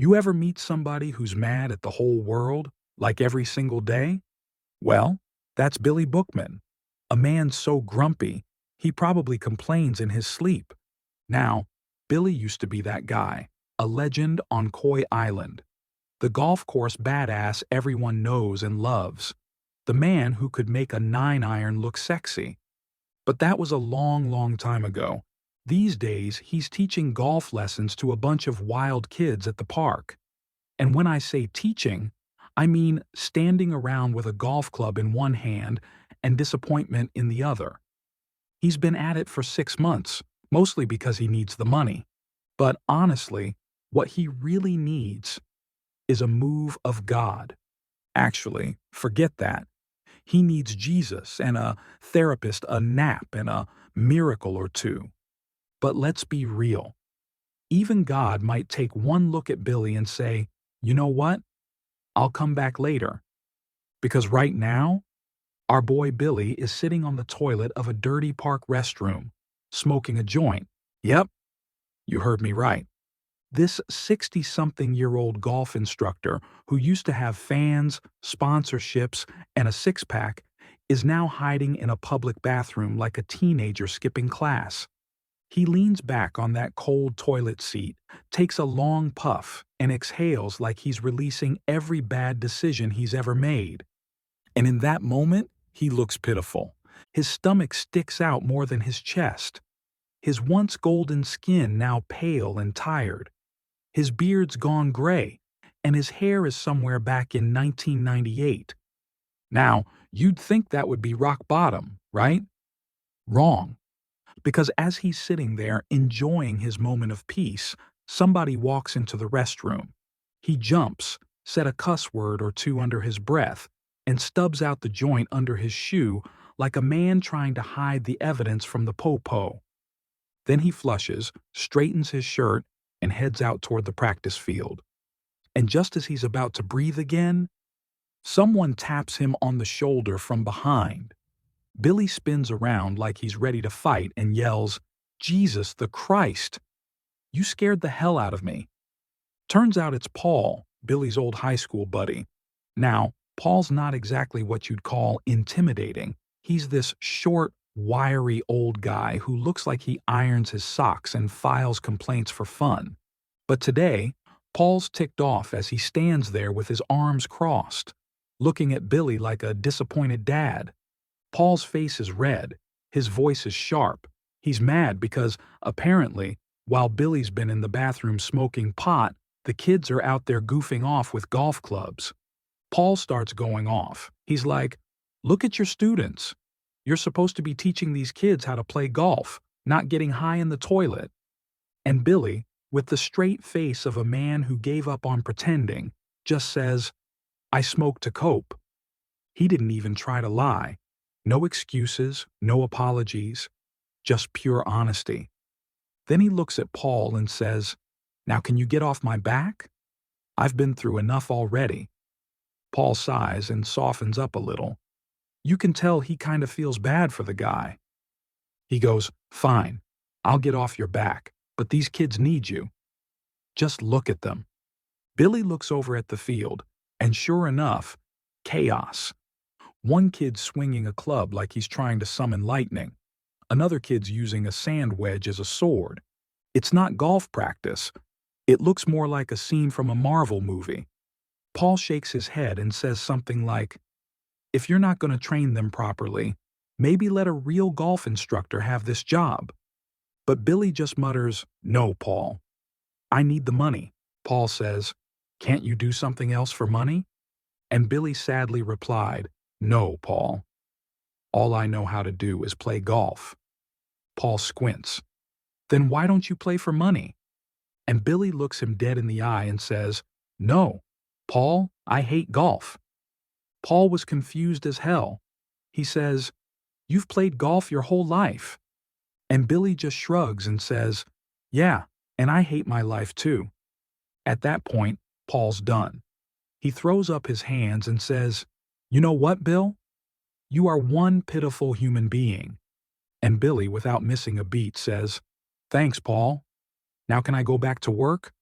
You ever meet somebody who's mad at the whole world, like every single day? Well, that's Billy Bookman, a man so grumpy, he probably complains in his sleep. Now, Billy used to be that guy, a legend on Koi Island, the golf course badass everyone knows and loves, the man who could make a 9-iron look sexy. But that was a long, long time ago. These days, he's teaching golf lessons to a bunch of wild kids at the park. And when I say teaching, I mean standing around with a golf club in one hand and disappointment in the other. He's been at it for 6 months, mostly because he needs the money. But honestly, what he really needs is a move of God. Actually, forget that. He needs Jesus and a therapist, a nap, and a miracle or two. But let's be real. Even God might take one look at Billy and say, you know what? I'll come back later. Because right now, our boy Billy is sitting on the toilet of a dirty park restroom, smoking a joint. Yep, you heard me right. This 60-something-year-old golf instructor who used to have fans, sponsorships, and a six-pack is now hiding in a public bathroom like a teenager skipping class. He leans back on that cold toilet seat, takes a long puff, and exhales like he's releasing every bad decision he's ever made. And in that moment, he looks pitiful. His stomach sticks out more than his chest. His once golden skin now pale and tired. His beard's gone gray, and his hair is somewhere back in 1998. Now, you'd think that would be rock bottom, right? Wrong. Because as he's sitting there enjoying his moment of peace, somebody walks into the restroom. He jumps, said a cuss word or two under his breath, and stubs out the joint under his shoe like a man trying to hide the evidence from the po-po. Then he flushes, straightens his shirt, and heads out toward the practice field. And just as he's about to breathe again, someone taps him on the shoulder from behind. Billy spins around like he's ready to fight and yells, "Jesus the Christ! You scared the hell out of me." Turns out it's Paul, Billy's old high school buddy. Now, Paul's not exactly what you'd call intimidating. He's this short, wiry old guy who looks like he irons his socks and files complaints for fun. But today, Paul's ticked off as he stands there with his arms crossed, looking at Billy like a disappointed dad. Paul's face is red, his voice is sharp. He's mad because, apparently, while Billy's been in the bathroom smoking pot, the kids are out there goofing off with golf clubs. Paul starts going off. He's like, "Look at your students. You're supposed to be teaching these kids how to play golf, not getting high in the toilet." And Billy, with the straight face of a man who gave up on pretending, just says, "I smoke to cope." He didn't even try to lie. No excuses, no apologies, just pure honesty. Then he looks at Paul and says, "Now can you get off my back? I've been through enough already." Paul sighs and softens up a little. You can tell he kind of feels bad for the guy. He goes, "Fine, I'll get off your back, but these kids need you. Just look at them." Billy looks over at the field, and sure enough, chaos. One kid's swinging a club like he's trying to summon lightning. Another kid's using a sand wedge as a sword. It's not golf practice. It looks more like a scene from a Marvel movie. Paul shakes his head and says something like, "If you're not going to train them properly, maybe let a real golf instructor have this job." But Billy just mutters, "No, Paul. I need the money." Paul says, "Can't you do something else for money?" And Billy sadly replied, "No, Paul. All I know how to do is play golf." Paul squints. "Then why don't you play for money?" And Billy looks him dead in the eye and says, "No, Paul, I hate golf." Paul was confused as hell. He says, "You've played golf your whole life." And Billy just shrugs and says, "Yeah, and I hate my life too." At that point, Paul's done. He throws up his hands and says, "You know what, Bill? You are one pitiful human being." And Billy, without missing a beat, says, "Thanks, Paul. Now can I go back to work?"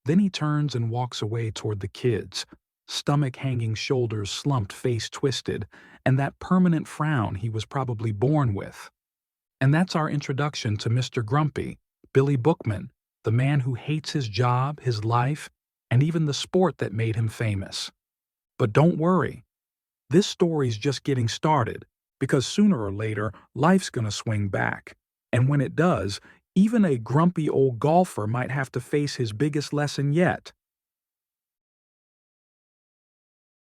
Then he turns and walks away toward the kids, stomach hanging, shoulders slumped, face twisted, and that permanent frown he was probably born with. And that's our introduction to Mr. Grumpy, Billy Bookman, the man who hates his job, his life, and even the sport that made him famous. But don't worry, this story's just getting started, because sooner or later, life's gonna swing back. And when it does, even a grumpy old golfer might have to face his biggest lesson yet.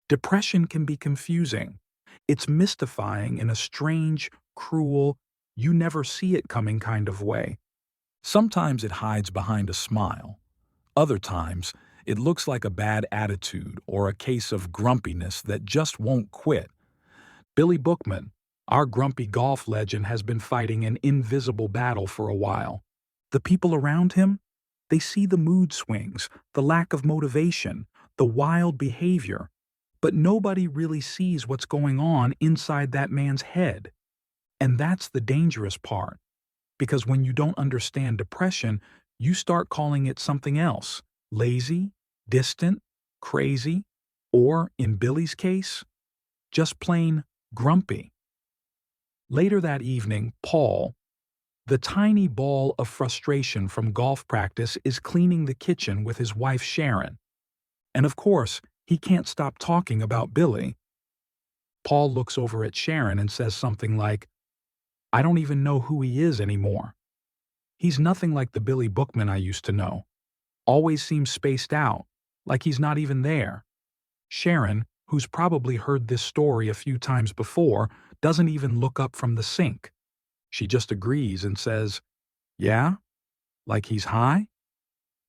Depression can be confusing. It's mystifying in a strange, cruel, you never see it coming kind of way. Sometimes it hides behind a smile. Other times, it looks like a bad attitude or a case of grumpiness that just won't quit. Billy Bookman, our grumpy golf legend, has been fighting an invisible battle for a while. The people around him, they see the mood swings, the lack of motivation, the wild behavior, but nobody really sees what's going on inside that man's head. And that's the dangerous part, because when you don't understand depression, you start calling it something else: lazy, distant, crazy, or, in Billy's case, just plain grumpy. Later that evening, Paul, the tiny ball of frustration from golf practice, is cleaning the kitchen with his wife Sharon. And of course, he can't stop talking about Billy. Paul looks over at Sharon and says something like, "I don't even know who he is anymore. He's nothing like the Billy Bookman I used to know. Always seems spaced out, like he's not even there." Sharon, who's probably heard this story a few times before, doesn't even look up from the sink. She just agrees and says, "Yeah? Like he's high?"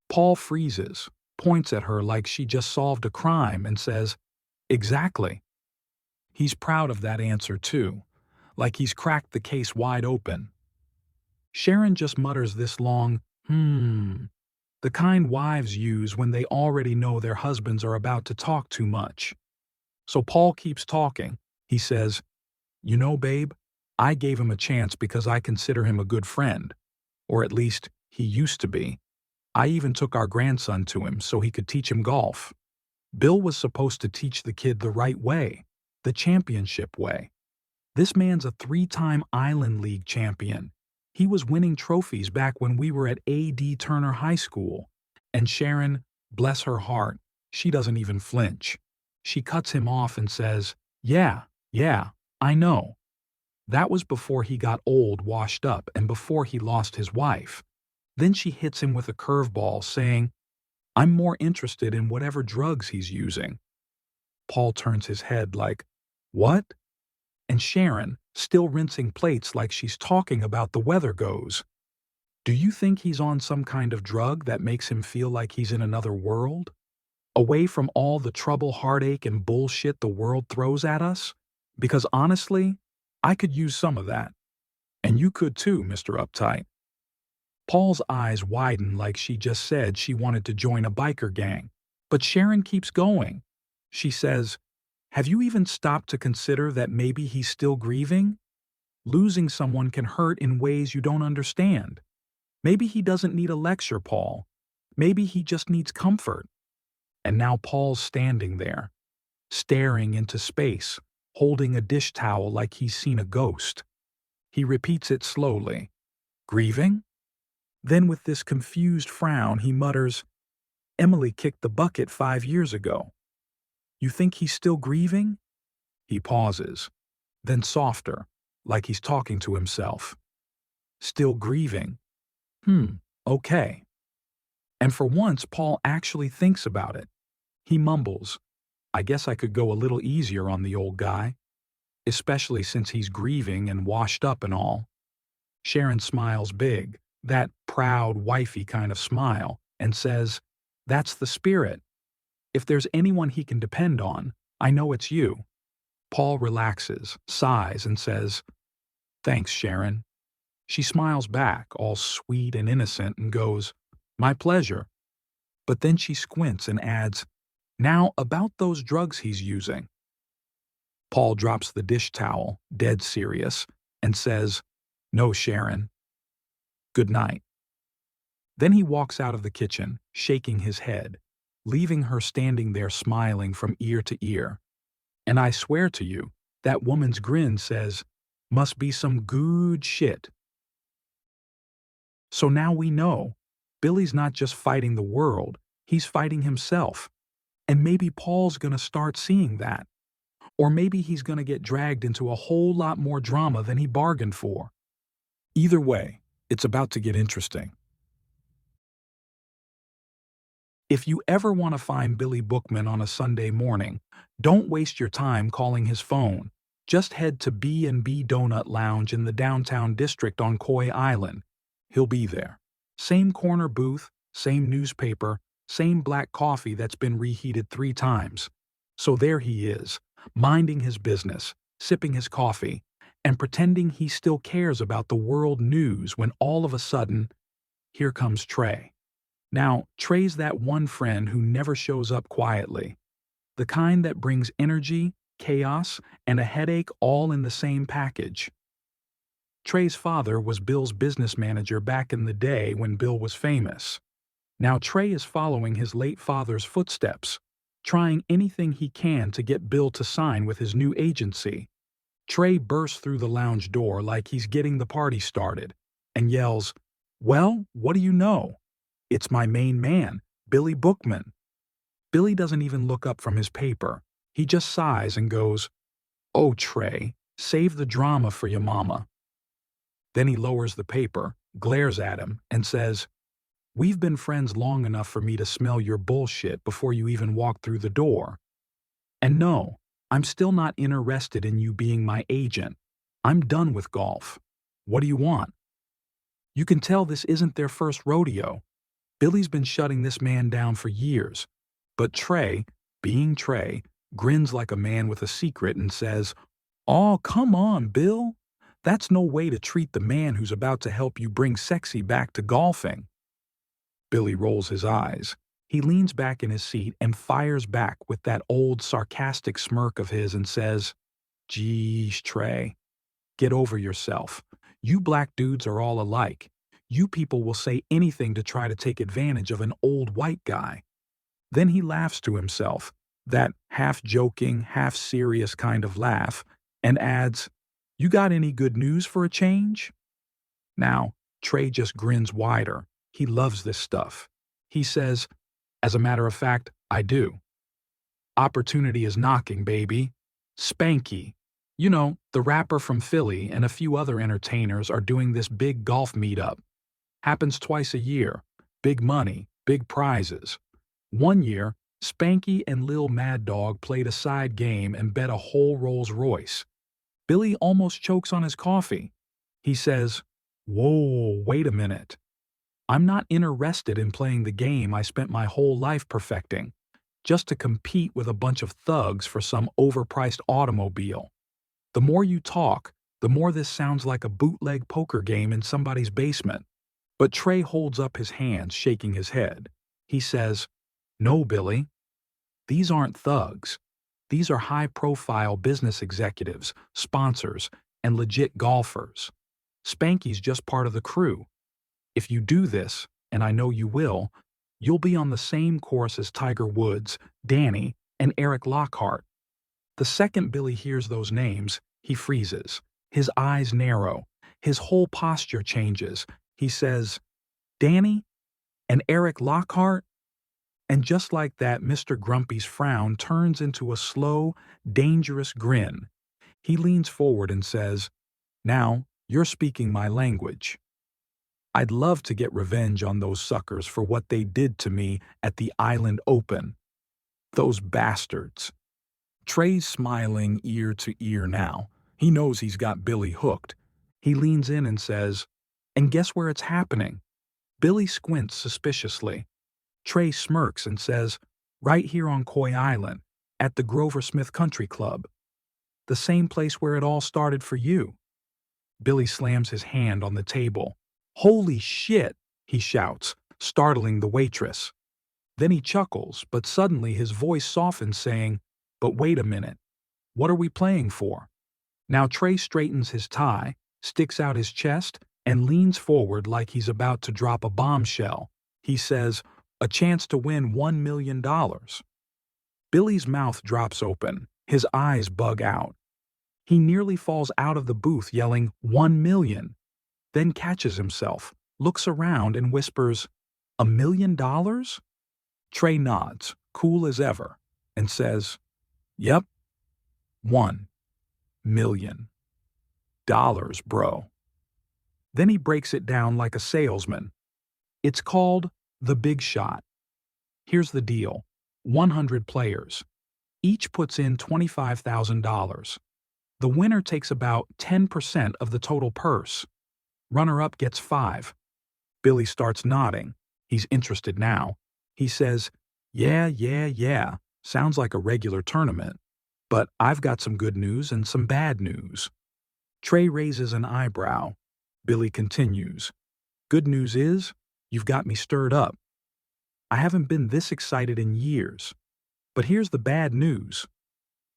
Paul freezes, points at her like she just solved a crime, and says, "Exactly." He's proud of that answer too, like he's cracked the case wide open. Sharon just mutters this long, the kind wives use when they already know their husbands are about to talk too much. So Paul keeps talking. He says, "You know, babe, I gave him a chance because I consider him a good friend. Or at least, he used to be. I even took our grandson to him so he could teach him golf. Bill was supposed to teach the kid the right way, the championship way. This man's a 3-time Island League champion. He was winning trophies back when we were at A.D. Turner High School." And Sharon, bless her heart, she doesn't even flinch. She cuts him off and says, Yeah, I know. That was before he got old, washed up, and before he lost his wife." Then she hits him with a curveball, saying, "I'm more interested in whatever drugs he's using." Paul turns his head like, "What?" And Sharon, still rinsing plates like she's talking about the weather, goes, "Do you think he's on some kind of drug that makes him feel like he's in another world? Away from all the trouble, heartache, and bullshit the world throws at us? Because honestly, I could use some of that. And you could too, Mr. Uptight." Paul's eyes widen like she just said she wanted to join a biker gang. But Sharon keeps going. She says, "Have you even stopped to consider that maybe he's still grieving? Losing someone can hurt in ways you don't understand. Maybe he doesn't need a lecture, Paul. Maybe he just needs comfort." And now Paul's standing there, staring into space, holding a dish towel like he's seen a ghost. He repeats it slowly. "Grieving?" Then with this confused frown, he mutters, "Emily kicked the bucket 5 years ago. You think he's still grieving?" He pauses, then softer, like he's talking to himself. "Still grieving? Okay." And for once, Paul actually thinks about it. He mumbles, "I guess I could go a little easier on the old guy, especially since he's grieving and washed up and all." Sharon smiles big, that proud, wifey kind of smile, and says, "That's the spirit. If there's anyone he can depend on, I know it's you." Paul relaxes, sighs, and says, "Thanks, Sharon." She smiles back, all sweet and innocent, and goes, "My pleasure." But then she squints and adds, "Now about those drugs he's using." Paul drops the dish towel, dead serious, and says, "No, Sharon. Good night." Then he walks out of the kitchen, shaking his head, leaving her standing there smiling from ear to ear. And I swear to you, that woman's grin says, "Must be some good shit." So now we know, Billy's not just fighting the world, he's fighting himself. And maybe Paul's gonna start seeing that. Or maybe he's gonna get dragged into a whole lot more drama than he bargained for. Either way, it's about to get interesting. If you ever want to find Billy Bookman on a Sunday morning, don't waste your time calling his phone. Just head to B&B Donut Lounge in the downtown district on Koi Island. He'll be there. Same corner booth, same newspaper, same black coffee that's been reheated 3 times. So there he is, minding his business, sipping his coffee, and pretending he still cares about the world news when all of a sudden, here comes Trey. Now, Trey's that one friend who never shows up quietly. The kind that brings energy, chaos, and a headache all in the same package. Trey's father was Bill's business manager back in the day when Bill was famous. Now Trey is following his late father's footsteps, trying anything he can to get Bill to sign with his new agency. Trey bursts through the lounge door like he's getting the party started and yells, "Well, what do you know? It's my main man, Billy Bookman." Billy doesn't even look up from his paper. He just sighs and goes, "Oh, Trey, save the drama for your mama." Then he lowers the paper, glares at him, and says, "We've been friends long enough for me to smell your bullshit before you even walk through the door. And no, I'm still not interested in you being my agent. I'm done with golf. What do you want?" You can tell this isn't their first rodeo. Billy's been shutting this man down for years. But Trey, being Trey, grins like a man with a secret and says, "Aw, come on, Bill. That's no way to treat the man who's about to help you bring sexy back to golfing." Billy rolls his eyes. He leans back in his seat and fires back with that old sarcastic smirk of his and says, "Geez, Trey, get over yourself. You black dudes are all alike. You people will say anything to try to take advantage of an old white guy." Then he laughs to himself, that half-joking, half-serious kind of laugh, and adds, "You got any good news for a change?" Now, Trey just grins wider. He loves this stuff. He says, "As a matter of fact, I do. Opportunity is knocking, baby. Spanky, you know, the rapper from Philly, and a few other entertainers are doing this big golf meetup. Happens twice a year. Big money, big prizes. One year, Spanky and Lil Mad Dog played a side game and bet a whole Rolls Royce. Billy almost chokes on his coffee. He says, "Whoa, wait a minute. I'm not interested in playing the game I spent my whole life perfecting, just to compete with a bunch of thugs for some overpriced automobile. The more you talk, the more this sounds like a bootleg poker game in somebody's basement." But Trey holds up his hands, shaking his head. He says, "No, Billy. These aren't thugs. These are high-profile business executives, sponsors, and legit golfers. Spanky's just part of the crew. If you do this, and I know you will, you'll be on the same course as Tiger Woods, Danny, and Eric Lockhart." The second Billy hears those names, he freezes. His eyes narrow. His whole posture changes. He says, "Danny? And Eric Lockhart?" And just like that, Mr. Grumpy's frown turns into a slow, dangerous grin. He leans forward and says, "Now, you're speaking my language. I'd love to get revenge on those suckers for what they did to me at the Island Open. Those bastards." Trey's smiling ear to ear now. He knows he's got Billy hooked. He leans in and says, "And guess where it's happening?" Billy squints suspiciously. Trey smirks and says, "Right here on Koi Island, at the Grover Smith Country Club. The same place where it all started for you." Billy slams his hand on the table. "Holy shit!" he shouts, startling the waitress. Then he chuckles, but suddenly his voice softens, saying, "But wait a minute. What are we playing for?" Now Trey straightens his tie, sticks out his chest, and leans forward like he's about to drop a bombshell. He says, "A chance to win $1 million." Billy's mouth drops open. His eyes bug out. He nearly falls out of the booth yelling, "1 million!" Then catches himself, looks around and whispers, "$1 million?" Trey nods, cool as ever, and says, "Yep, $1 million, bro." Then he breaks it down like a salesman. It's called the big shot. Here's the deal. 100 players. Each puts in $25,000. The winner takes about 10% of the total purse. Runner-up gets 5. Billy starts nodding. He's interested now. He says, Yeah. Sounds like a regular tournament. But I've got some good news and some bad news." Trey raises an eyebrow. Billy continues, "Good news is, you've got me stirred up. I haven't been this excited in years. But here's the bad news.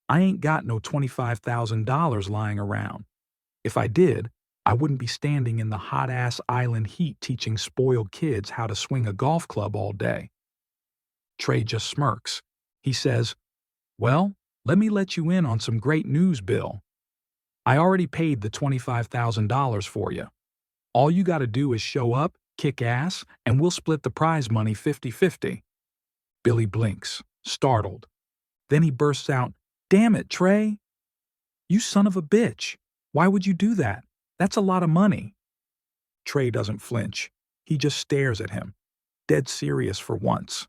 I ain't got no $25,000 lying around. If I did, I wouldn't be standing in the hot-ass island heat teaching spoiled kids how to swing a golf club all day." Trey just smirks. He says, "Well, let me let you in on some great news, Bill. I already paid the $25,000 for you. All you gotta do is show up, kick ass, and we'll split the prize money 50-50. Billy blinks, startled. Then he bursts out, "Damn it, Trey! You son of a bitch! Why would you do that? That's a lot of money." Trey doesn't flinch. He just stares at him, dead serious for once.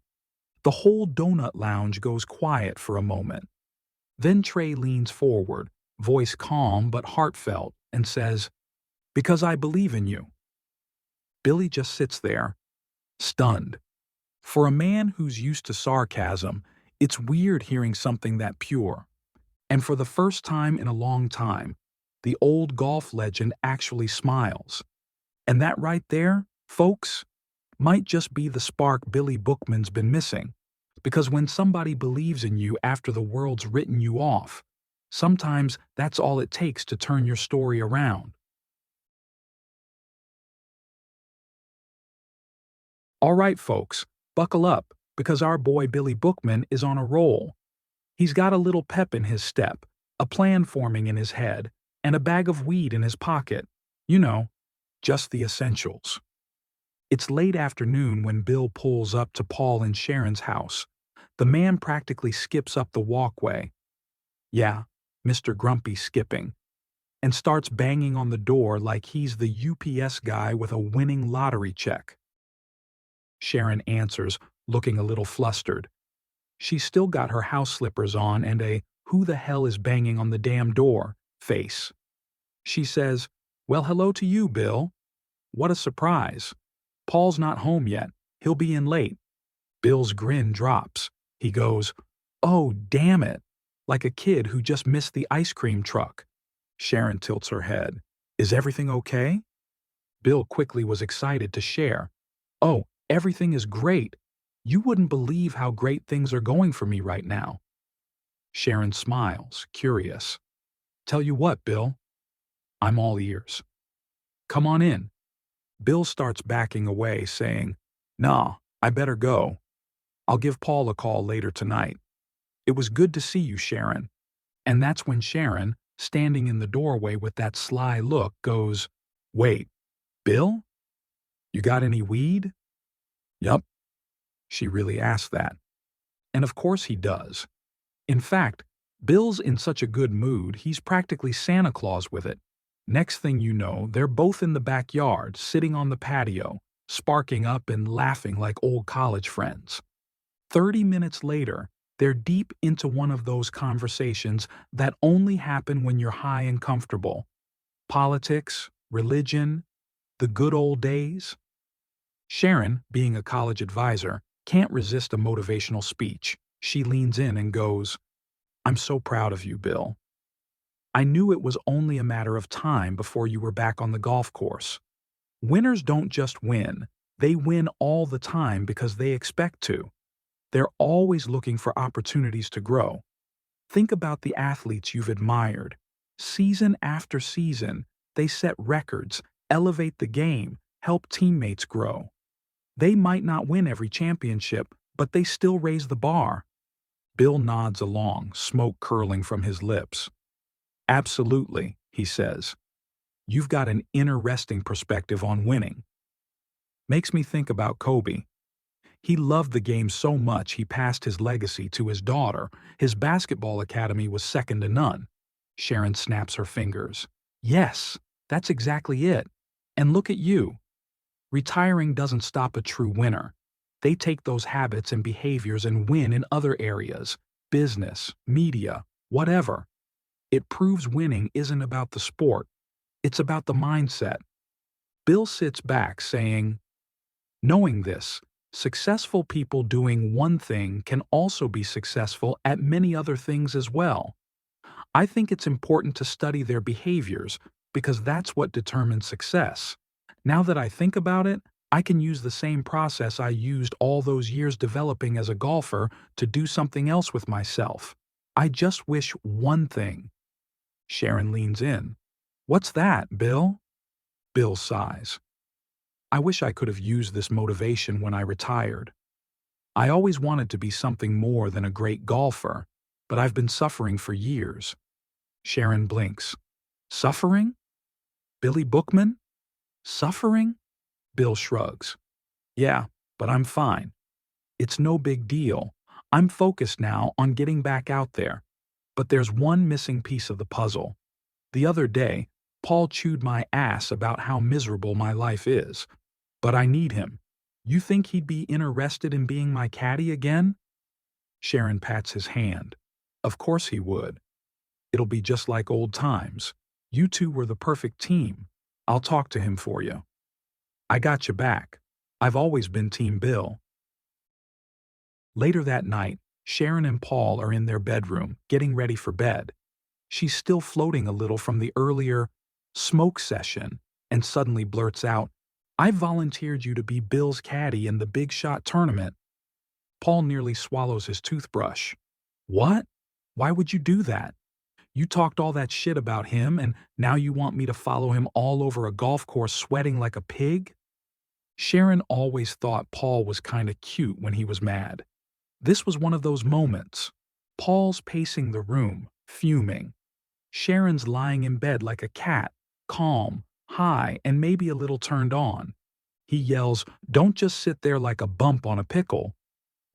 The whole donut lounge goes quiet for a moment. Then Trey leans forward, voice calm but heartfelt, and says, "Because I believe in you." Billy just sits there, stunned. For a man who's used to sarcasm, it's weird hearing something that pure. And for the first time in a long time, the old golf legend actually smiles. And that right there, folks, might just be the spark Billy Bookman's been missing. Because when somebody believes in you after the world's written you off, sometimes that's all it takes to turn your story around. All right, folks, buckle up, because our boy Billy Bookman is on a roll. He's got a little pep in his step, a plan forming in his head, and a bag of weed in his pocket. You know, just the essentials. It's late afternoon when Bill pulls up to Paul and Sharon's house. The man practically skips up the walkway. Yeah, Mr. Grumpy skipping. And starts banging on the door like he's the UPS guy with a winning lottery check. Sharon answers, looking a little flustered. She's still got her house slippers on and a "who the hell is banging on the damn door" face. She says, "Well, hello to you, Bill. What a surprise. Paul's not home yet. He'll be in late." Bill's grin drops. He goes, "Oh, damn it," like a kid who just missed the ice cream truck. Sharon tilts her head. "Is everything okay?" Bill quickly was excited to share. "Oh, everything is great. You wouldn't believe how great things are going for me right now." Sharon smiles, curious. "Tell you what, Bill." "I'm all ears." "Come on in." Bill starts backing away, saying, "Nah, I better go. I'll give Paul a call later tonight. It was good to see you, Sharon." And that's when Sharon, standing in the doorway with that sly look, goes, "Wait, Bill? You got any weed?" "Yup." She really asked that. And of course he does. In fact, Bill's in such a good mood, he's practically Santa Claus with it. Next thing you know, they're both in the backyard, sitting on the patio, sparking up and laughing like old college friends. 30 minutes later, they're deep into one of those conversations that only happen when you're high and comfortable. Politics, religion, the good old days. Sharon, being a college advisor, can't resist a motivational speech. She leans in and goes, "I'm so proud of you, Bill. I knew it was only a matter of time before you were back on the golf course. Winners don't just win, they win all the time because they expect to. They're always looking for opportunities to grow. Think about the athletes you've admired. Season after season, they set records, elevate the game, help teammates grow. They might not win every championship, but they still raise the bar. Bill nods along, smoke curling from his lips. Absolutely, he says. You've got an interesting perspective on winning. Makes me think about Kobe. He loved the game so much he passed his legacy to his daughter. His basketball academy was second to none. Sharon snaps her fingers. Yes, that's exactly it. And look at you. Retiring doesn't stop a true winner. They take those habits and behaviors and win in other areas, business, media, whatever. It proves winning isn't about the sport. It's about the mindset. Bill sits back saying, knowing this, successful people doing one thing can also be successful at many other things as well. I think it's important to study their behaviors because that's what determines success. Now that I think about it, I can use the same process I used all those years developing as a golfer to do something else with myself. I just wish one thing. Sharon leans in. What's that, Bill? Bill sighs. I wish I could have used this motivation when I retired. I always wanted to be something more than a great golfer, but I've been suffering for years. Sharon blinks. Suffering? Billy Bookman? Suffering? Bill shrugs. Yeah, but I'm fine. It's no big deal. I'm focused now on getting back out there. But there's one missing piece of the puzzle. The other day, Paul chewed my ass about how miserable my life is. But I need him. You think he'd be interested in being my caddy again? Sharon pats his hand. Of course he would. It'll be just like old times. You two were the perfect team. I'll talk to him for you. I got you back. I've always been Team Bill. Later that night, Sharon and Paul are in their bedroom, getting ready for bed. She's still floating a little from the earlier smoke session and suddenly blurts out, I volunteered you to be Bill's caddy in the Big Shot tournament. Paul nearly swallows his toothbrush. What? Why would you do that? You talked all that shit about him and now you want me to follow him all over a golf course sweating like a pig? Sharon always thought Paul was kinda cute when he was mad. This was one of those moments. Paul's pacing the room, fuming. Sharon's lying in bed like a cat, calm, high, and maybe a little turned on. He yells, Don't just sit there like a bump on a pickle.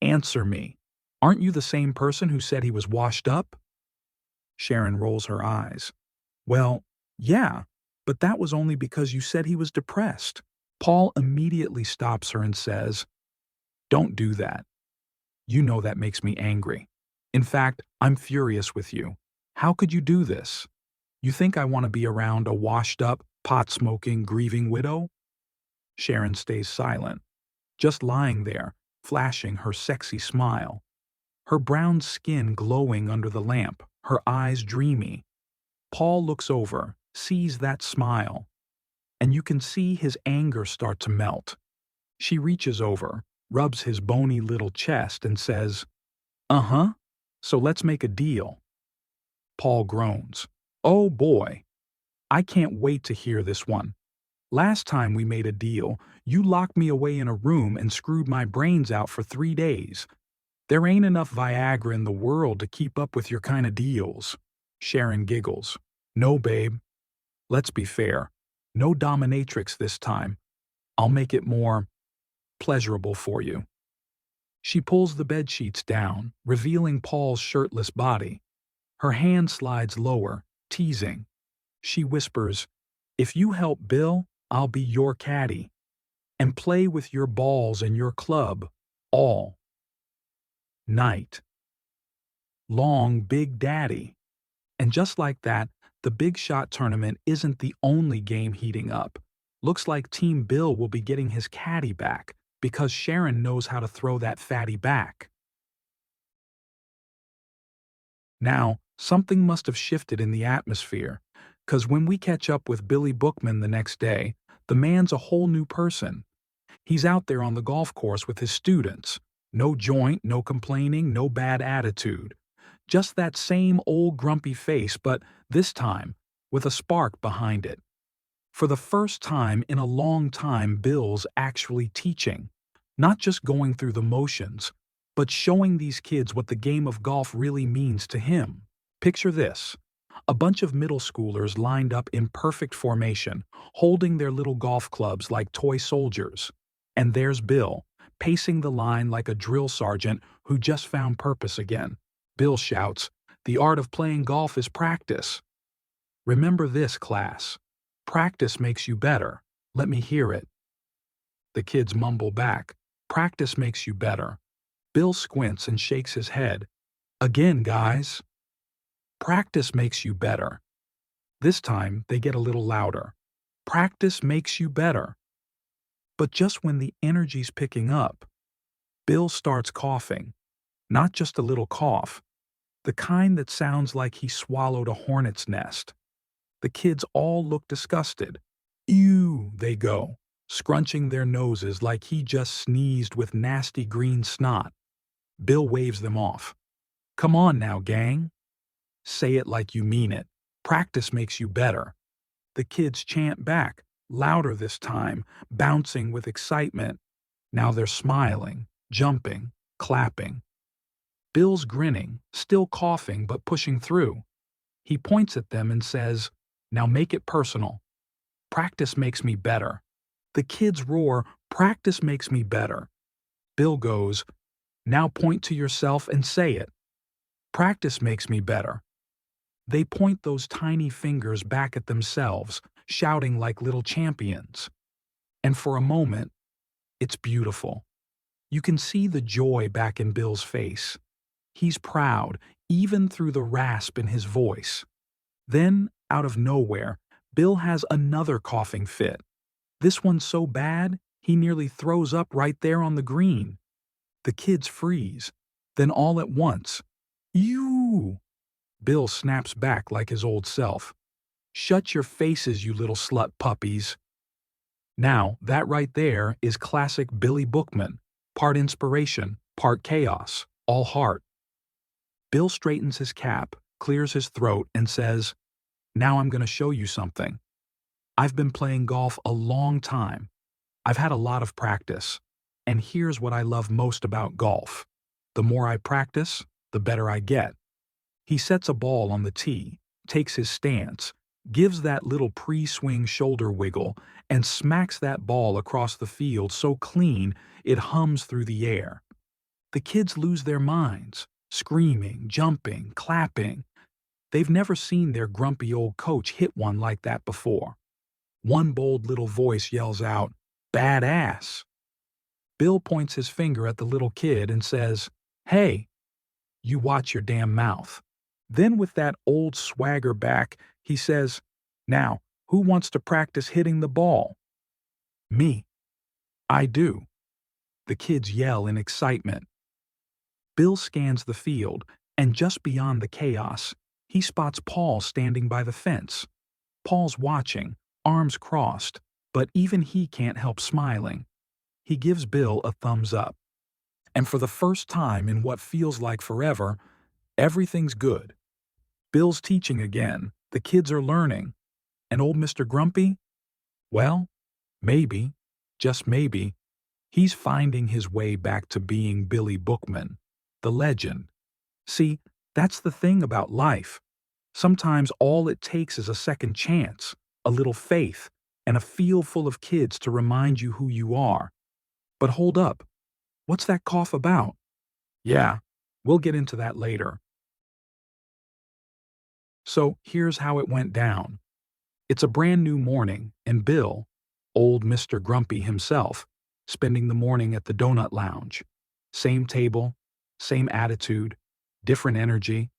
Answer me. Aren't you the same person who said he was washed up? Sharon rolls her eyes. Well, yeah, but that was only because you said he was depressed. Paul immediately stops her and says, Don't do that. You know that makes me angry. In fact, I'm furious with you. How could you do this? You think I want to be around a washed-up, pot-smoking, grieving widow? Sharon stays silent, just lying there, flashing her sexy smile. Her brown skin glowing under the lamp, her eyes dreamy. Paul looks over, sees that smile, and you can see his anger start to melt. She reaches over, rubs his bony little chest and says, Uh-huh, so let's make a deal. Paul groans. Oh boy, I can't wait to hear this one. Last time we made a deal, you locked me away in a room and screwed my brains out for 3 days. There ain't enough Viagra in the world to keep up with your kind of deals. Sharon giggles. No, babe. Let's be fair. No dominatrix this time. I'll make it more pleasurable for you. She pulls the bedsheets down, revealing Paul's shirtless body. Her hand slides lower, teasing. She whispers, If you help Bill, I'll be your caddy. And play with your balls and your club all night. Long Big Daddy. And just like that, the Big Shot tournament isn't the only game heating up. Looks like Team Bill will be getting his caddy back because Sharon knows how to throw that fatty back. Now, something must have shifted in the atmosphere, 'cause when we catch up with Billy Bookman the next day, the man's a whole new person. He's out there on the golf course with his students. No joint, no complaining, no bad attitude. Just that same old grumpy face, but this time, with a spark behind it. For the first time in a long time, Bill's actually teaching, not just going through the motions, but showing these kids what the game of golf really means to him. Picture this. A bunch of middle schoolers lined up in perfect formation, holding their little golf clubs like toy soldiers. And there's Bill, pacing the line like a drill sergeant who just found purpose again. Bill shouts, "The art of playing golf is practice. Remember this, class. Practice makes you better. Let me hear it." The kids mumble back, "Practice makes you better." Bill squints and shakes his head. "Again, guys. Practice makes you better." This time, they get a little louder. "Practice makes you better." But just when the energy's picking up, Bill starts coughing. Not just a little cough, the kind that sounds like he swallowed a hornet's nest. The kids all look disgusted. "Ew," they go, scrunching their noses like he just sneezed with nasty green snot. Bill waves them off. "Come on now, gang. Say it like you mean it. Practice makes you better." The kids chant back, louder this time, bouncing with excitement. Now they're smiling, jumping, clapping. Bill's grinning, still coughing but pushing through. He points at them and says, "Now make it personal. Practice makes me better." The kids roar, "Practice makes me better." Bill goes, "Now point to yourself and say it. Practice makes me better." They point those tiny fingers back at themselves, shouting like little champions. And for a moment, it's beautiful. You can see the joy back in Bill's face. He's proud, even through the rasp in his voice. Then, out of nowhere, Bill has another coughing fit. This one's so bad, he nearly throws up right there on the green. The kids freeze. Then all at once, "Ew!" Bill snaps back like his old self. "Shut your faces, you little slut puppies." Now, that right there is classic Billy Bookman, part inspiration, part chaos, all heart. Bill straightens his cap, clears his throat, and says, "Now I'm going to show you something. I've been playing golf a long time. I've had a lot of practice. And here's what I love most about golf. The more I practice, the better I get." He sets a ball on the tee, takes his stance, gives that little pre-swing shoulder wiggle, and smacks that ball across the field so clean it hums through the air. The kids lose their minds, screaming, jumping, clapping. They've never seen their grumpy old coach hit one like that before. One bold little voice yells out, "Badass." Bill points his finger at the little kid and says, "Hey, you watch your damn mouth." Then with that old swagger back, he says, "Now, who wants to practice hitting the ball?" "Me." "I do." The kids yell in excitement. Bill scans the field, and just beyond the chaos, he spots Paul standing by the fence. Paul's watching, arms crossed, but even he can't help smiling. He gives Bill a thumbs up. And for the first time in what feels like forever, everything's good. Bill's teaching again, the kids are learning. And old Mr. Grumpy? Well, maybe, just maybe, he's finding his way back to being Billy Bookman, the legend. See, that's the thing about life. Sometimes all it takes is a second chance, a little faith, and a field full of kids to remind you who you are. But hold up, what's that cough about? Yeah, we'll get into that later. So here's how it went down. It's a brand new morning, and Bill, old Mr. Grumpy himself, spending the morning at the donut lounge. Same table, same attitude, different energy.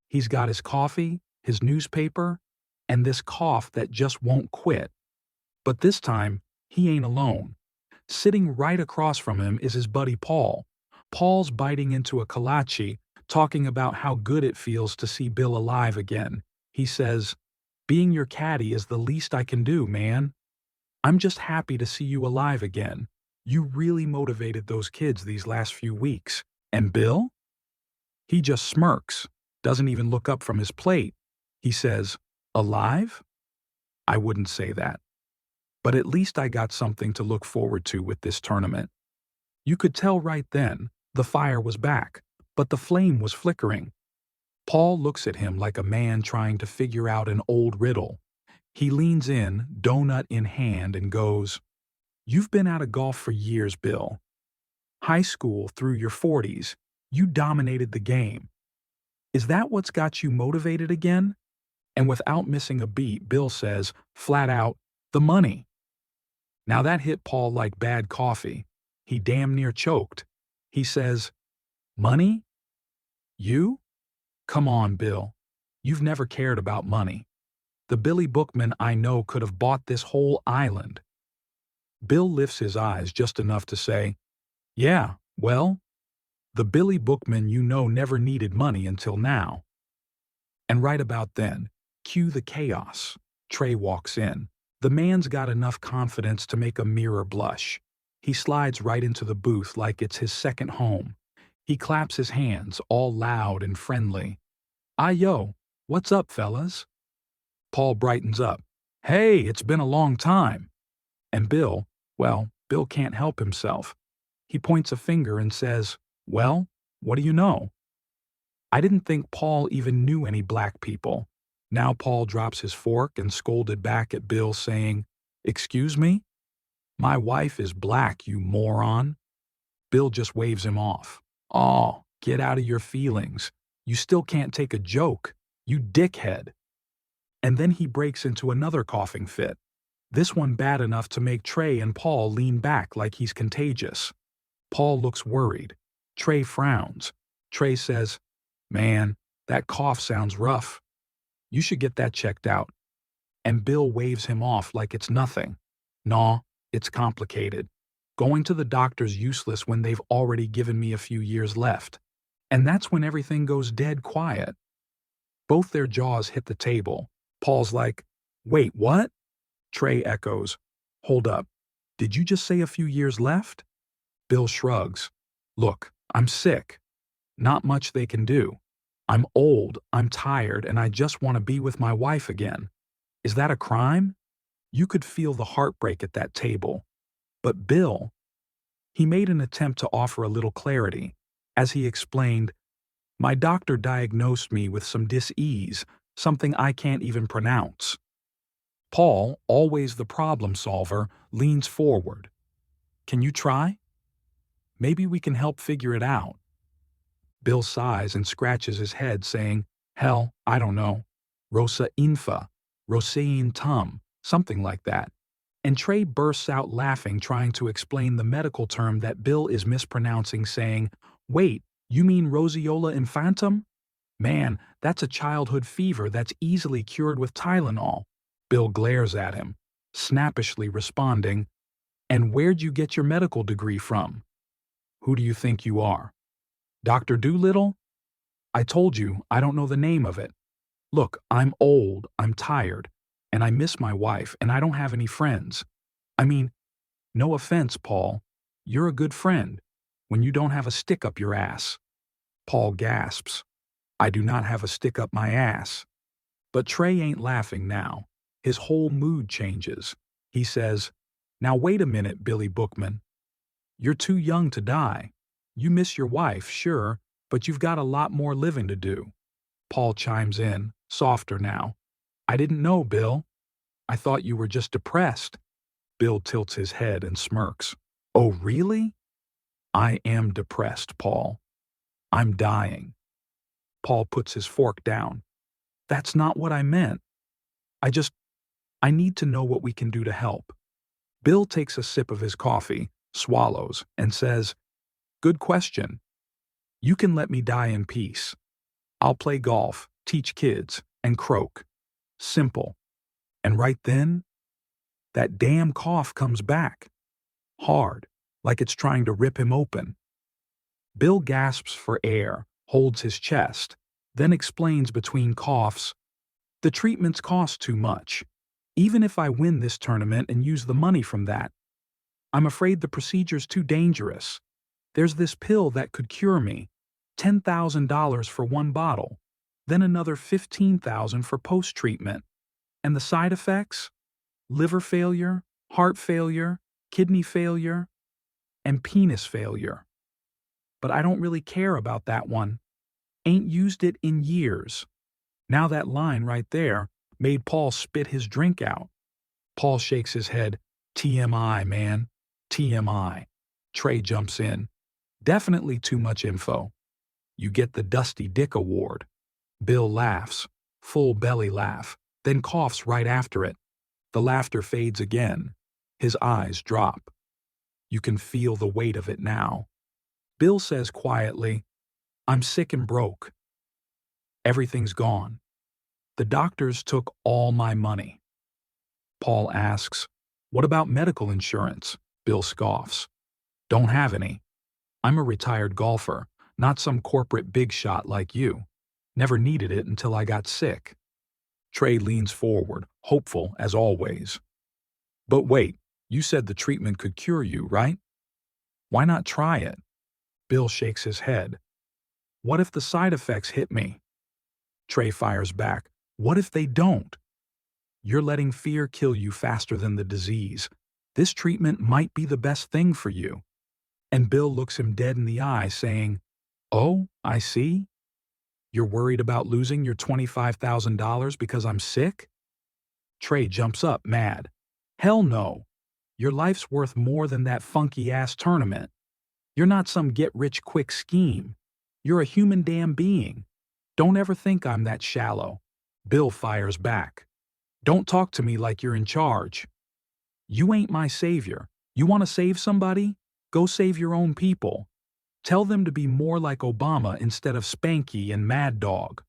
He's got his coffee, his newspaper, and this cough that just won't quit. But this time, he ain't alone. Sitting right across from him is his buddy Paul. Paul's biting into a kolache, talking about how good it feels to see Bill alive again. He says, "Being your caddy is the least I can do, man. I'm just happy to see you alive again. You really motivated those kids these last few weeks." And Bill? He just smirks, doesn't even look up from his plate. He says, "Alive? I wouldn't say that. But at least I got something to look forward to with this tournament. You could tell right then the fire was back, but the flame was flickering. Paul looks at him like a man trying to figure out an old riddle. He leans in, donut in hand, and goes, "You've been out of golf for years, Bill. High school through your 40s, you dominated the game. Is that what's got you motivated again?" And without missing a beat, Bill says, flat out, "The money." Now that hit Paul like bad coffee. He damn near choked. He says, "Money? You? Come on, Bill. You've never cared about money. The Billy Bookman I know could have bought this whole island." Bill lifts his eyes just enough to say, "Yeah, well, the Billy Bookman you know never needed money until now." And right about then, cue the chaos. Trey walks in. The man's got enough confidence to make a mirror blush. He slides right into the booth like it's his second home. He claps his hands, all loud and friendly. Yo, what's up, fellas?" Paul brightens up. "Hey, it's been a long time." And Bill, well, Bill can't help himself. He points a finger and says, "Well, what do you know?" I didn't think Paul even knew any black people. Now Paul drops his fork and scolded back at Bill, saying, "Excuse me? My wife is black, you moron." Bill just waves him off. "Aw, get out of your feelings. You still can't take a joke, you dickhead." And then he breaks into another coughing fit. This one bad enough to make Trey and Paul lean back like he's contagious. Paul looks worried. Trey frowns. Trey says, "Man, that cough sounds rough. You should get that checked out." And Bill waves him off like it's nothing. "Nah, it's complicated. Going to the doctor's useless when they've already given me a few years left." And that's when everything goes dead quiet. Both their jaws hit the table. Paul's like, "Wait, what?" Trey echoes, "Hold up. Did you just say a few years left?" Bill shrugs. "Look, I'm sick. Not much they can do. I'm old, I'm tired, and I just want to be with my wife again. Is that a crime?" You could feel the heartbreak at that table. But Bill, he made an attempt to offer a little clarity. As he explained, "My doctor diagnosed me with some dis-ease, something I can't even pronounce." Paul, always the problem solver, leans forward. "Can you try? Maybe we can help figure it out." Bill sighs and scratches his head, saying, "Hell, I don't know. Rosa infa, Rosain tum, something like that." And Trey bursts out laughing, trying to explain the medical term that Bill is mispronouncing, saying, "Wait, you mean roseola infantum? Man, that's a childhood fever that's easily cured with Tylenol." Bill glares at him, snappishly responding, "And where'd you get your medical degree from? Who do you think you are? Dr. Doolittle? I told you I don't know the name of it. Look, I'm old, I'm tired, and I miss my wife, and I don't have any friends. I mean, no offense, Paul, you're a good friend when you don't have a stick up your ass." Paul gasps, "I do not have a stick up my ass." But Trey ain't laughing now. His whole mood changes. He says, "Now wait a minute, Billy Bookman. You're too young to die. You miss your wife, sure, but you've got a lot more living to do." Paul chimes in, softer now. "I didn't know, Bill. I thought you were just depressed." Bill tilts his head and smirks. "Oh, really?" "I am depressed, Paul. I'm dying." Paul puts his fork down. "That's not what I meant. I need to know what we can do to help." Bill takes a sip of his coffee, swallows, and says, "Good question. You can let me die in peace. I'll play golf, teach kids, and croak. Simple." And right then, that damn cough comes back. Hard, like it's trying to rip him open. Bill gasps for air, holds his chest, then explains between coughs, "The treatments cost too much. Even if I win this tournament and use the money from that, I'm afraid the procedure's too dangerous. There's this pill that could cure me, $10,000 for one bottle, then another $15,000 for post-treatment. And the side effects? Liver failure, heart failure, kidney failure, and penis failure. But I don't really care about that one. Ain't used it in years. Now that line right there made Paul spit his drink out. Paul shakes his head. TMI, man. TMI. Trey jumps in. Definitely too much info. You get the Dusty Dick Award. Bill laughs. Full belly laugh. Then coughs right after it. The laughter fades again. His eyes drop. You can feel the weight of it now. Bill says quietly, I'm sick and broke. Everything's gone. The doctors took all my money. Paul asks, what about medical insurance? Bill scoffs. Don't have any. I'm a retired golfer, not some corporate big shot like you. Never needed it until I got sick. Trey leans forward, hopeful as always. But wait, you said the treatment could cure you, right? Why not try it? Bill shakes his head. What if the side effects hit me? Trey fires back. What if they don't? You're letting fear kill you faster than the disease. This treatment might be the best thing for you. And Bill looks him dead in the eye, saying, Oh, I see. You're worried about losing your $25,000 because I'm sick? Trey jumps up, mad. Hell no. Your life's worth more than that funky-ass tournament. You're not some get-rich-quick scheme. You're a human damn being. Don't ever think I'm that shallow. Bill fires back. Don't talk to me like you're in charge. You ain't my savior. You want to save somebody? Go save your own people. Tell them to be more like Obama instead of Spanky and Mad Dog.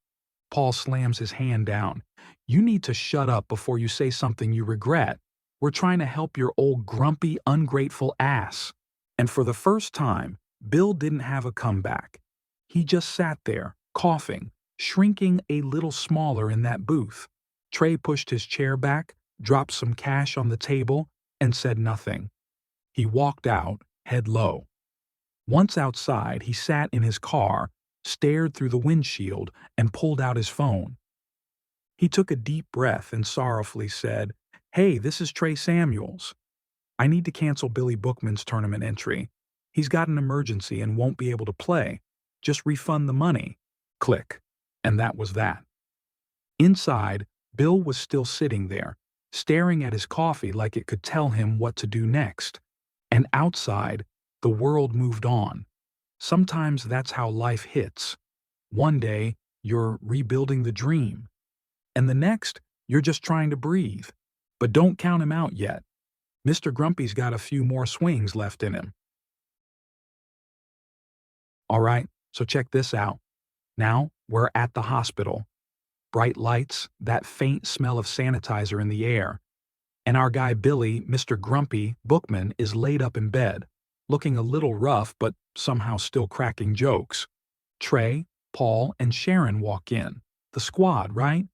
Paul slams his hand down. You need to shut up before you say something you regret. We're trying to help your old grumpy, ungrateful ass. And for the first time, Bill didn't have a comeback. He just sat there, coughing, shrinking a little smaller in that booth. Trey pushed his chair back, dropped some cash on the table, and said nothing. He walked out, head low. Once outside, he sat in his car, stared through the windshield, and pulled out his phone. He took a deep breath and sorrowfully said, Hey, this is Trey Samuels. I need to cancel Billy Bookman's tournament entry. He's got an emergency and won't be able to play. Just refund the money. Click. And that was that. Inside, Bill was still sitting there, staring at his coffee like it could tell him what to do next. And outside, the world moved on. Sometimes that's how life hits. One day, you're rebuilding the dream. And the next, you're just trying to breathe. But don't count him out yet. Mr. Grumpy's got a few more swings left in him. All right, so check this out. Now, we're at the hospital. Bright lights, that faint smell of sanitizer in the air. And our guy Billy, Mr. Grumpy Bookman, is laid up in bed, looking a little rough but somehow still cracking jokes. Trey, Paul, and Sharon walk in. The squad, right?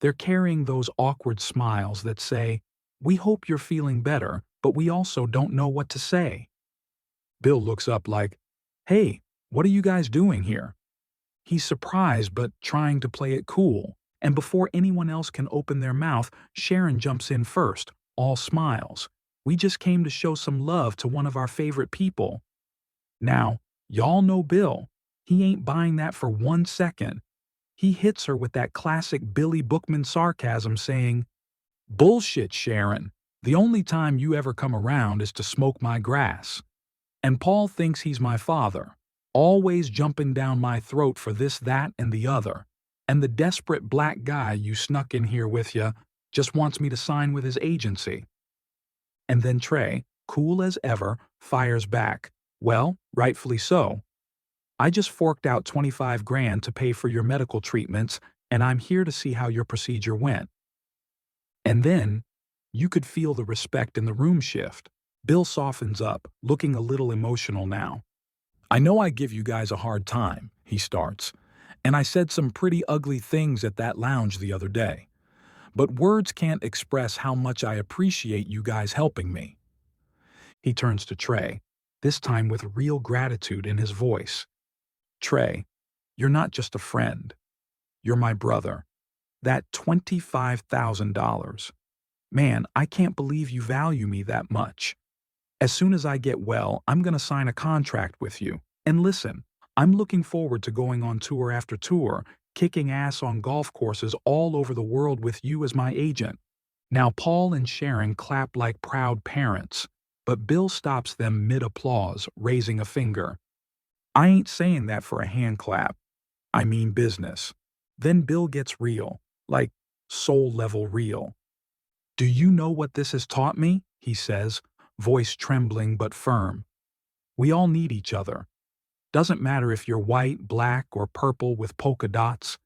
They're carrying those awkward smiles that say, We hope you're feeling better, but we also don't know what to say. Bill looks up like, Hey, what are you guys doing here? He's surprised but trying to play it cool, and before anyone else can open their mouth, Sharon jumps in first, all smiles. We just came to show some love to one of our favorite people. Now, y'all know Bill. He ain't buying that for 1 second. He hits her with that classic Billy Bookman sarcasm saying, Bullshit, Sharon. The only time you ever come around is to smoke my grass. And Paul thinks he's my father, always jumping down my throat for this, that, and the other. And the desperate black guy you snuck in here with ya just wants me to sign with his agency. And then Trey, cool as ever, fires back. Well, rightfully so. I just forked out $25,000 to pay for your medical treatments, and I'm here to see how your procedure went. And then, you could feel the respect in the room shift. Bill softens up, looking a little emotional now. I know I give you guys a hard time, he starts, and I said some pretty ugly things at that lounge the other day. But words can't express how much I appreciate you guys helping me. He turns to Trey, this time with real gratitude in his voice. Trey, you're not just a friend. You're my brother. That $25,000. Man, I can't believe you value me that much. As soon as I get well, I'm gonna sign a contract with you. And listen, I'm looking forward to going on tour after tour, kicking ass on golf courses all over the world with you as my agent. Now Paul and Sharon clap like proud parents, but Bill stops them mid-applause, raising a finger. I ain't saying that for a hand clap. I mean business. Then Bill gets real, like soul-level real. Do you know what this has taught me? He says, voice trembling but firm. We all need each other. Doesn't matter if you're white, black, or purple with polka dots,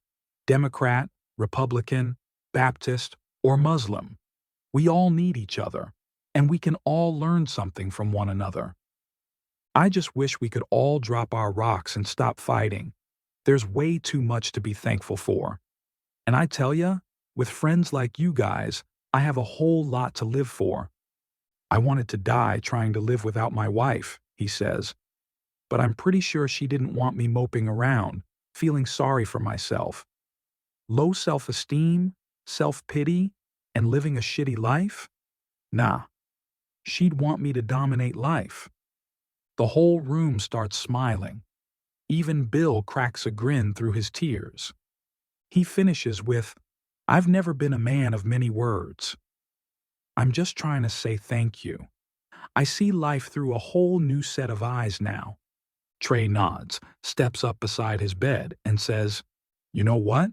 Democrat, Republican, Baptist, or Muslim. We all need each other, and we can all learn something from one another. I just wish we could all drop our rocks and stop fighting. There's way too much to be thankful for. And I tell ya, with friends like you guys, I have a whole lot to live for. I wanted to die trying to live without my wife, he says. But I'm pretty sure she didn't want me moping around, feeling sorry for myself. Low self-esteem, self-pity, and living a shitty life? Nah, she'd want me to dominate life. The whole room starts smiling. Even Bill cracks a grin through his tears. He finishes with, I've never been a man of many words. I'm just trying to say thank you. I see life through a whole new set of eyes now. Trey nods, steps up beside his bed, and says, You know what?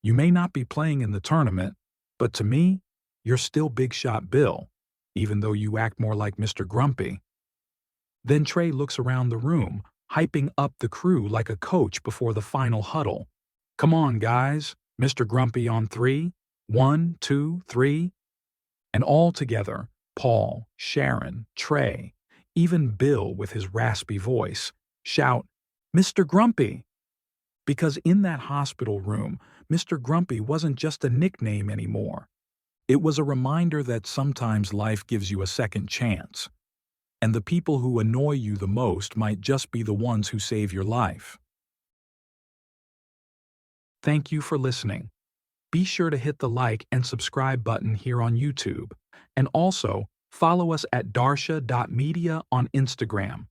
You may not be playing in the tournament, but to me, you're still Big Shot Bill, even though you act more like Mr. Grumpy. Then Trey looks around the room, hyping up the crew like a coach before the final huddle. Come on, guys, Mr. Grumpy on 3. 1, 2, 3. And all together, Paul, Sharon, Trey, even Bill with his raspy voice, shout, Mr. Grumpy! Because in that hospital room, Mr. Grumpy wasn't just a nickname anymore. It was a reminder that sometimes life gives you a second chance, and the people who annoy you the most might just be the ones who save your life. Thank you for listening. Be sure to hit the like and subscribe button here on YouTube, and also follow us at darja.media on Instagram.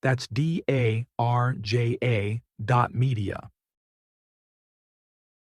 That's DARJA.media.